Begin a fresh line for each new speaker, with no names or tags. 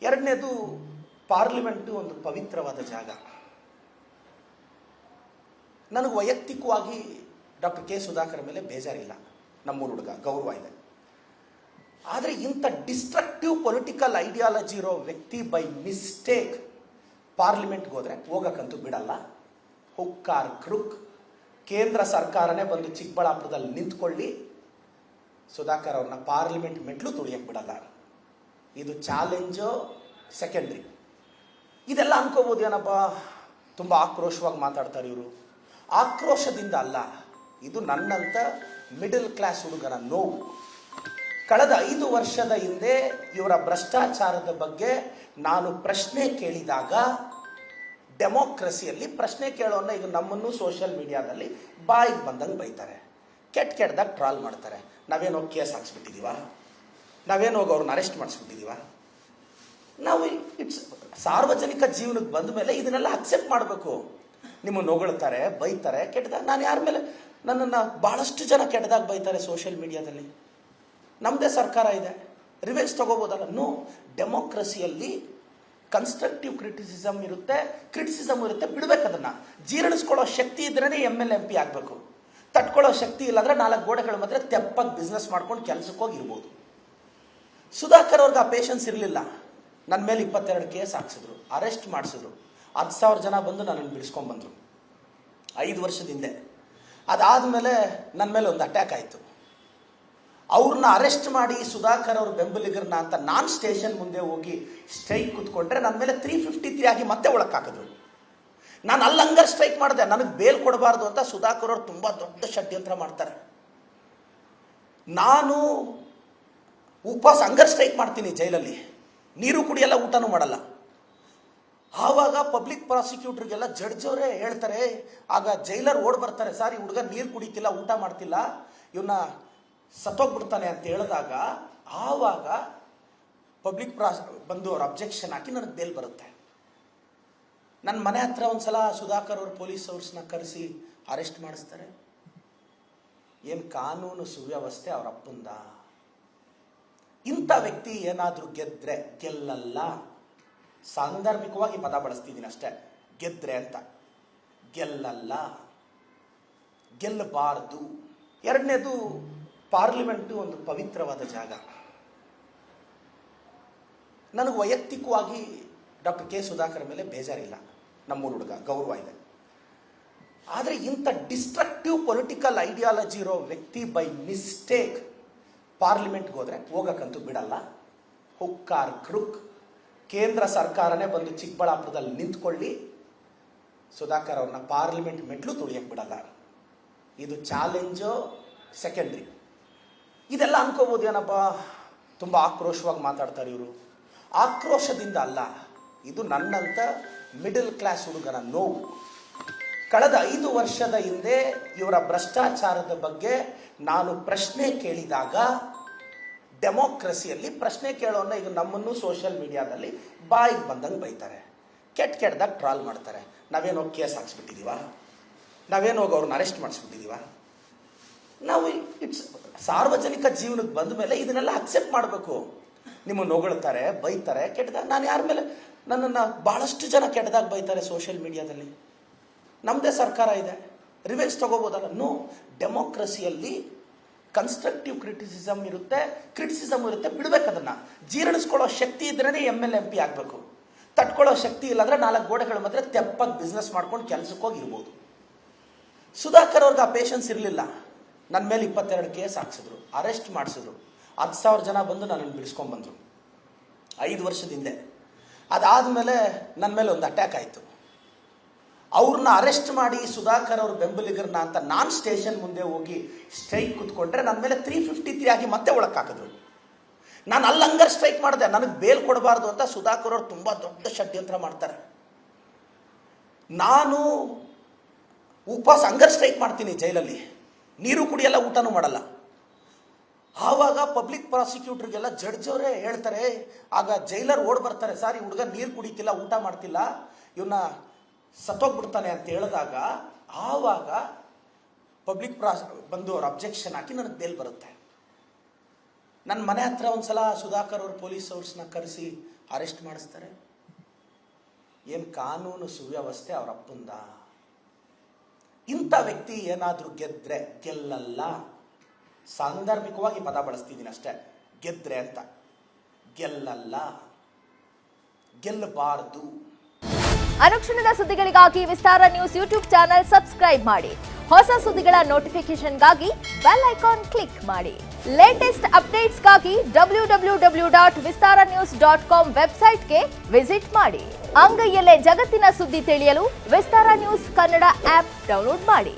ಎರಡನೇದು, ಪಾರ್ಲಿಮೆಂಟ್ ಒಂದು ಪವಿತ್ರವಾದ ಜಾಗ. ನನಗೆ ವೈಯಕ್ತಿಕವಾಗಿ ಡಾಕ್ಟರ್ ಕೆ ಸುಧಾಕರ್ ಮೇಲೆ ಬೇಜಾರಿಲ್ಲ, ನಮ್ಮೂರು ಹುಡುಗ, ಗೌರವ ಇದೆ. ಆದರೆ ಇಂಥ ಡಿಸ್ಟ್ರಕ್ಟಿವ್ ಪೊಲಿಟಿಕಲ್ ಐಡಿಯಾಲಜಿ ಇರೋ ವ್ಯಕ್ತಿ ಬೈ ಮಿಸ್ಟೇಕ್ ಪಾರ್ಲಿಮೆಂಟ್ಗೆ ಹೋದರೆ ಹೋಗಕ್ಕಂತೂ ಬಿಡಲ್ಲ. ಹುಕ್ಕಾರ್ ಕ್ರುಕ್ ಕೇಂದ್ರ ಸರ್ಕಾರನೇ ಬಂದು ಚಿಕ್ಕಬಳ್ಳಾಪುರದಲ್ಲಿ ನಿಂತ್ಕೊಳ್ಳಿ, ಸುಧಾಕರ್ ಅವ್ರನ್ನ ಪಾರ್ಲಿಮೆಂಟ್ ಮೆಟ್ಲು ತುಳಿಯಕ್ಕೆ ಬಿಡಲ್ಲ. ಇದು ಚಾಲೆಂಜು ಸೆಕೆಂಡ್ರಿ. ಇದೆಲ್ಲ ಅನ್ಕೋಬೋದು, ಏನಪ್ಪ ತುಂಬ ಆಕ್ರೋಶವಾಗಿ ಮಾತಾಡ್ತಾರೆ ಇವರು. ಆಕ್ರೋಶದಿಂದ ಅಲ್ಲ, ಇದು ನನ್ನಂಥ ಮಿಡಲ್ ಕ್ಲಾಸ್ ಹುಡುಗನ ನೋವು. ಕಳೆದ 5 ವರ್ಷದ ಹಿಂದೆ ಇವರ ಭ್ರಷ್ಟಾಚಾರದ ಬಗ್ಗೆ ನಾನು ಪ್ರಶ್ನೆ ಕೇಳಿದಾಗ, ಡೆಮೋಕ್ರಸಿಯಲ್ಲಿ ಪ್ರಶ್ನೆ ಕೇಳೋನ್ನ ಈಗ ನಮ್ಮನ್ನು ಸೋಷಿಯಲ್ ಮೀಡಿಯಾದಲ್ಲಿ ಬಾಯಿಗೆ ಬಂದಂಗೆ ಬೈತಾರೆ, ಕೆಟ್ಟದಾಗ ಟ್ರಾಲ್ ಮಾಡ್ತಾರೆ. ನಾವೇನೋ ಕೇಸ್ ಹಾಕ್ಸ್ಬಿಟ್ಟಿದ್ದೀವ, ನಾವೇನೋ ಅವ್ರನ್ನ ಅರೆಸ್ಟ್ ಮಾಡಿಸ್ಬಿಟ್ಟಿದ್ದೀವ. ನಾವು ಇಟ್ಸ್ ಸಾರ್ವಜನಿಕ ಜೀವನಕ್ಕೆ ಬಂದ ಮೇಲೆ ಇದನ್ನೆಲ್ಲ ಅಕ್ಸೆಪ್ಟ್ ಮಾಡಬೇಕು. ನಿಮ್ಮನ್ನು ಹೊಗಳ್ತಾರೆ, ಬೈತಾರೆ, ಕೆಟ್ಟದಾಗ. ನಾನು ಯಾರ ಮೇಲೆ, ನನ್ನನ್ನು ಭಾಳಷ್ಟು ಜನ ಕೆಟ್ಟದಾಗ ಬೈತಾರೆ ಸೋಷಿಯಲ್ ಮೀಡಿಯಾದಲ್ಲಿ. ನಮ್ಮದೇ ಸರ್ಕಾರ ಇದೆ, ರಿವೆಂಜ್ ತಗೋಬೋದಲ್ಲ. ನೋ, ಡೆಮೋಕ್ರಸಿಯಲ್ಲಿ ಕನ್ಸ್ಟ್ರಕ್ಟಿವ್ ಕ್ರಿಟಿಸಿಸಮ್ ಇರುತ್ತೆ, ಕ್ರಿಟಿಸಿಸಮ್ ಇರುತ್ತೆ, ಬಿಡಬೇಕು. ಅದನ್ನು ಜೀರ್ಣಿಸ್ಕೊಳ್ಳೋ ಶಕ್ತಿ ಇದ್ರೇ MLA MP ಆಗಬೇಕು. ತಟ್ಕೊಳ್ಳೋ ಶಕ್ತಿ ಇಲ್ಲಾಂದ್ರೆ 4 ಗೋಡೆಗಳ ಮಧ್ಯೆ ತೆಪ್ಪಾಗಿ ಬಿಸ್ನೆಸ್ ಮಾಡ್ಕೊಂಡು ಕೆಲಸಕ್ಕೆ ಹೋಗಿರ್ಬೋದು. ಸುಧಾಕರ್ ಅವ್ರಿಗೆ ಆ ಪೇಷನ್ಸ್ ಇರಲಿಲ್ಲ. ನನ್ನ ಮೇಲೆ 22 ಕೇಸ್ ಹಾಕ್ಸಿದ್ರು, ಅರೆಸ್ಟ್ ಮಾಡಿಸಿದ್ರು. 10,000 ಜನ ಬಂದು ನನ್ನನ್ನು ಬಿಡಿಸ್ಕೊಂಡ್ಬಂದರು 5 ವರ್ಷದ ಹಿಂದೆ. ಅದಾದಮೇಲೆ ನನ್ನ ಮೇಲೆ ಒಂದು ಅಟ್ಯಾಕ್ ಆಯಿತು. ಅವ್ರನ್ನ ಅರೆಸ್ಟ್ ಮಾಡಿ ಸುಧಾಕರ್ ಅವ್ರ ಬೆಂಬಲಿಗರನ್ನ ಅಂತ ನಾನು ಸ್ಟೇಷನ್ ಮುಂದೆ ಹೋಗಿ ಸ್ಟ್ರೈಕ್ ಕೂತ್ಕೊಂಡ್ರೆ ನನ್ನ ಮೇಲೆ 353 ಆಗಿ ಮತ್ತೆ ಒಳಕ್ಕೆ ಹಾಕಿದ್ರು. ನಾನು ಅಲ್ಲಿ ಹಂಗರ್ ಸ್ಟ್ರೈಕ್ ಮಾಡಿದೆ, ನನಗೆ ಬೇಲ್ ಕೊಡಬಾರ್ದು ಅಂತ ಸುಧಾಕರ್ ಅವ್ರು ತುಂಬ ದೊಡ್ಡ ಷಡ್ಯಂತ್ರ ಮಾಡ್ತಾರೆ. ನಾನು ಉಪವಾಸ ಹಂಗರ್ ಸ್ಟ್ರೈಕ್ ಮಾಡ್ತೀನಿ ಜೈಲಲ್ಲಿ, ನೀರು ಕುಡಿಯಲ್ಲ, ಊಟನೂ ಮಾಡಲ್ಲ. ಆವಾಗ ಪಬ್ಲಿಕ್ ಪ್ರಾಸಿಕ್ಯೂಟರ್ಗೆಲ್ಲ ಜಡ್ಜವರೇ ಹೇಳ್ತಾರೆ, ಆಗ ಜೈಲರ್ ಓಡ್ ಬರ್ತಾರೆ, ಸರ್ ಈ ಹುಡುಗ ನೀರು ಕುಡಿತಿಲ್ಲ, ಊಟ ಮಾಡ್ತಿಲ್ಲ, ಇವನ್ನ ಸತ್ತೋಗ್ಬಿಡ್ತಾನೆ ಅಂತ ಹೇಳಿದಾಗ, ಆವಾಗ ಪಬ್ಲಿಕ್ ಬಂದು ಅವ್ರ ಅಬ್ಜೆಕ್ಷನ್ ಹಾಕಿ ನನಗೆ ಬೇಲ್ ಬರುತ್ತೆ. ನನ್ನ ಮನೆ ಹತ್ರ ಒಂದ್ಸಲ ಸುಧಾಕರ್ ಅವ್ರ ಪೊಲೀಸ್ ಅವ್ರನ್ನ ಕರೆಸಿ ಅರೆಸ್ಟ್ ಮಾಡಿಸ್ತಾರೆ. ಏನು ಕಾನೂನು ಸುವ್ಯವಸ್ಥೆ ಅವ್ರ ಅಪ್ಪಂದ? ಇಂಥ ವ್ಯಕ್ತಿ ಏನಾದರೂ ಗೆದ್ರೆ ಗೆಲ್ಲಲ್ಲ. ಸಾಂದರ್ಭಿಕವಾಗಿ ಪದ ಬಳಸ್ತಿದ್ದೀನಿ ಅಷ್ಟೇ, ಗೆದ್ರೆ ಅಂತ. ಗೆಲ್ಲಲ್ಲ, ಗೆಲ್ಲಬಾರದು. ಎರಡನೇದು, ಪಾರ್ಲಿಮೆಂಟು ಒಂದು ಪವಿತ್ರವಾದ ಜಾಗ. ನನಗೆ ವೈಯಕ್ತಿಕವಾಗಿ ಡಾಕ್ಟರ್ ಕೆ ಸುಧಾಕರ್ ಮೇಲೆ ಬೇಜಾರಿಲ್ಲ, ನಮ್ಮೂರು ಹುಡುಗ, ಗೌರವ ಇದೆ. ಆದರೆ ಇಂಥ ಡಿಸ್ಟ್ರಕ್ಟಿವ್ ಪೊಲಿಟಿಕಲ್ ಐಡಿಯಾಲಜಿ ಇರೋ ವ್ಯಕ್ತಿ ಬೈ ಮಿಸ್ಟೇಕ್ ಪಾರ್ಲಿಮೆಂಟ್ಗೆ ಹೋದರೆ ಹೋಗಕ್ಕಂತೂ ಬಿಡಲ್ಲ. ಹುಕ್ಕಾರ್ ಕ್ರುಕ್ ಕೇಂದ್ರ ಸರ್ಕಾರನೇ ಬಂದು ಚಿಕ್ಕಬಳ್ಳಾಪುರದಲ್ಲಿ ನಿಂತ್ಕೊಳ್ಳಿ, ಸುಧಾಕರ್ ಅವ್ರನ್ನ ಪಾರ್ಲಿಮೆಂಟ್ ಮೆಟ್ಲು ತುಳಿಯಕ್ಕೆ ಬಿಡಲ್ಲ. ಇದು ಚಾಲೆಂಜು ಸೆಕೆಂಡ್ರಿ. ಇದೆಲ್ಲ ಅನ್ಕೋಬೋದು, ಏನಪ್ಪ ತುಂಬ ಆಕ್ರೋಶವಾಗಿ ಮಾತಾಡ್ತಾರೆ ಇವರು. ಆಕ್ರೋಶದಿಂದ ಅಲ್ಲ, ಇದು ನನ್ನಂಥ ಮಿಡಲ್ ಕ್ಲಾಸ್ ಹುಡುಗನ ನೋವು. ಕಳೆದ 5 ವರ್ಷದ ಹಿಂದೆ ಇವರ ಭ್ರಷ್ಟಾಚಾರದ ಬಗ್ಗೆ ನಾನು ಪ್ರಶ್ನೆ ಕೇಳಿದಾಗ, ಡೆಮೋಕ್ರಸಿಯಲ್ಲಿ ಪ್ರಶ್ನೆ ಕೇಳೋನ್ನ ಈಗ ನಮ್ಮನ್ನು ಸೋಷಿಯಲ್ ಮೀಡಿಯಾದಲ್ಲಿ ಬಾಯಿಗೆ ಬಂದಂಗೆ ಬೈತಾರೆ, ಕೆಟ್ಟದಾಗ ಟ್ರಾಲ್ ಮಾಡ್ತಾರೆ. ನಾವೇನೋ ಕೇಸ್ ಹಾಕ್ಸ್ಬಿಟ್ಟಿದ್ದೀವ, ನಾವೇನೋ ಅವ್ರನ್ನ ಅರೆಸ್ಟ್ ಮಾಡಿಸ್ಬಿಟ್ಟಿದ್ದೀವ. ನಾವು ಇಟ್ಸ್ ಸಾರ್ವಜನಿಕ ಜೀವನಕ್ಕೆ ಬಂದ ಮೇಲೆ ಇದನ್ನೆಲ್ಲ ಅಕ್ಸೆಪ್ಟ್ ಮಾಡಬೇಕು. ನಿಮ್ಮನ್ನು ಹೊಗಳ್ತಾರೆ, ಬೈತಾರೆ, ಕೆಟ್ಟದಾಗ. ನಾನು ಯಾರ ಮೇಲೆ, ನನ್ನನ್ನು ಭಾಳಷ್ಟು ಜನ ಕೆಟ್ಟದಾಗ ಬೈತಾರೆ ಸೋಷಿಯಲ್ ಮೀಡಿಯಾದಲ್ಲಿ. ನಮ್ಮದೇ ಸರ್ಕಾರ ಇದೆ, ರಿವೆಂಜ್ ತಗೋಬೋದಲ್ಲ. ನೋ, ಡೆಮೋಕ್ರಸಿಯಲ್ಲಿ ಕನ್ಸ್ಟ್ರಕ್ಟಿವ್ ಕ್ರಿಟಿಸಿಸಮ್ ಇರುತ್ತೆ, ಕ್ರಿಟಿಸಿಸಮ್ ಇರುತ್ತೆ, ಬಿಡಬೇಕು. ಅದನ್ನು ಜೀರ್ಣಿಸ್ಕೊಳ್ಳೋ ಶಕ್ತಿ ಇದ್ರೇ MLA MP ಆಗಬೇಕು. ತಟ್ಕೊಳ್ಳೋ ಶಕ್ತಿ ಇಲ್ಲಾಂದ್ರೆ 4 ಗೋಡೆಗಳ ಮಧ್ಯೆ ತೆಪ್ಪಾಗಿ ಬಿಸ್ನೆಸ್ ಮಾಡ್ಕೊಂಡು ಕೆಲಸಕ್ಕೆ ಹೋಗಿರ್ಬೋದು. ಸುಧಾಕರ್ ಅವ್ರಿಗೆ ಆ ಪೇಷನ್ಸ್ ಇರಲಿಲ್ಲ. ನನ್ನ ಮೇಲೆ 22 ಕೇಸ್ ಹಾಕ್ಸಿದ್ರು, ಅರೆಸ್ಟ್ ಮಾಡಿಸಿದ್ರು. 10,000 ಜನ ಬಂದು ನನ್ನನ್ನು ಬಿಡಿಸ್ಕೊಂಡ್ಬಂದರು 5 ವರ್ಷದ ಹಿಂದೆ. ಅದಾದಮೇಲೆ ನನ್ನ ಮೇಲೆ ಒಂದು ಅಟ್ಯಾಕ್ ಆಯಿತು. ಅವ್ರನ್ನ ಅರೆಸ್ಟ್ ಮಾಡಿ ಸುಧಾಕರ್ ಅವ್ರ ಬೆಂಬಲಿಗರನ್ನ ಅಂತ ನಾನು ಸ್ಟೇಷನ್ ಮುಂದೆ ಹೋಗಿ ಸ್ಟ್ರೈಕ್ ಕೂತ್ಕೊಂಡ್ರೆ ನನ್ನ ಮೇಲೆ 353 ಆಗಿ ಮತ್ತೆ ಒಳಕ್ಕೆ ಹಾಕಿದ್ರು. ನಾನು ಅಲ್ಲಿ ಹಂಗರ್ ಸ್ಟ್ರೈಕ್ ಮಾಡಿದೆ, ನನಗೆ ಬೇಲ್ ಕೊಡಬಾರ್ದು ಅಂತ ಸುಧಾಕರ್ ಅವ್ರು ತುಂಬ ದೊಡ್ಡ ಷಡ್ಯಂತ್ರ ಮಾಡ್ತಾರೆ. ನಾನು ಉಪವಾಸ ಹಂಗರ್ ಸ್ಟ್ರೈಕ್ ಮಾಡ್ತೀನಿ ಜೈಲಲ್ಲಿ, ನೀರು ಕುಡಿಯಲ್ಲ, ಊಟನೂ ಮಾಡಲ್ಲ. ಆವಾಗ ಪಬ್ಲಿಕ್ ಪ್ರಾಸಿಕ್ಯೂಟರ್ಗೆಲ್ಲ ಜಡ್ಜವರೇ ಹೇಳ್ತಾರೆ, ಆಗ ಜೈಲರ್ ಓಡ್ ಬರ್ತಾರೆ, ಸರ್ ಈ ಹುಡುಗ ನೀರು ಕುಡಿತಿಲ್ಲ, ಊಟ ಮಾಡ್ತಿಲ್ಲ, ಇವನ್ನ ಸತ್ತೋಗ್ಬಿಡ್ತಾನೆ ಅಂತ ಹೇಳಿದಾಗ, ಆವಾಗ ಪಬ್ಲಿಕ್ ಬಂದು ಅವ್ರ ಅಬ್ಜೆಕ್ಷನ್ ಹಾಕಿ ನನಗೆ ಬೇಲ್ ಬರುತ್ತೆ. ನನ್ನ ಮನೆ ಹತ್ರ ಒಂದ್ಸಲ ಸುಧಾಕರ್ ಅವ್ರ ಪೊಲೀಸ್ ಅವ್ರನ್ನ ಕರೆಸಿ ಅರೆಸ್ಟ್ ಮಾಡಿಸ್ತಾರೆ. ಏನು ಕಾನೂನು ಸುವ್ಯವಸ್ಥೆ ಅವರ ಅಪ್ಪಂದ? ಇಂಥ ವ್ಯಕ್ತಿ ಏನಾದರೂ ಗೆದ್ರೆ ಗೆಲ್ಲಲ್ಲ. ಸಾಂದರ್ಭಿಕವಾಗಿ ಪದ ಬಳಸ್ತಿದ್ದೀನಿ ಅಷ್ಟೇ, ಗೆದ್ರೆ ಅಂತ. ಗೆಲ್ಲಲ್ಲ, ಗೆಲ್ಲಬಾರದು.
ಅನುಕ್ಷಣದ ಸುದ್ದಿಗಳಿಗಾಗಿ ವಿಸ್ತಾರ ನ್ಯೂಸ್ ಯೂಟ್ಯೂಬ್ ಚಾನೆಲ್ ಸಬ್ಸ್ಕ್ರೈಬ್ ಮಾಡಿ. ಹೊಸ ಸುದ್ದಿಗಳ ನೋಟಿಫಿಕೇಶನ್ಗಾಗಿ ಬೆಲ್ ಐಕಾನ್ ಕ್ಲಿಕ್ ಮಾಡಿ. ಲೇಟೆಸ್ಟ್ ಅಪ್ಡೇಟ್ಸ್ಗಾಗಿ www.vistaranews.com ವೆಬ್ಸೈಟ್ಗೆ ವಿಸಿಟ್ ಮಾಡಿ. ಅಂಗೈಯಲ್ಲೇ ಜಗತ್ತಿನ ಸುದ್ದಿ ತಿಳಿಯಲು ವಿಸ್ತಾರ ನ್ಯೂಸ್ ಕನ್ನಡ ಆಪ್ ಡೌನ್ಲೋಡ್ ಮಾಡಿ.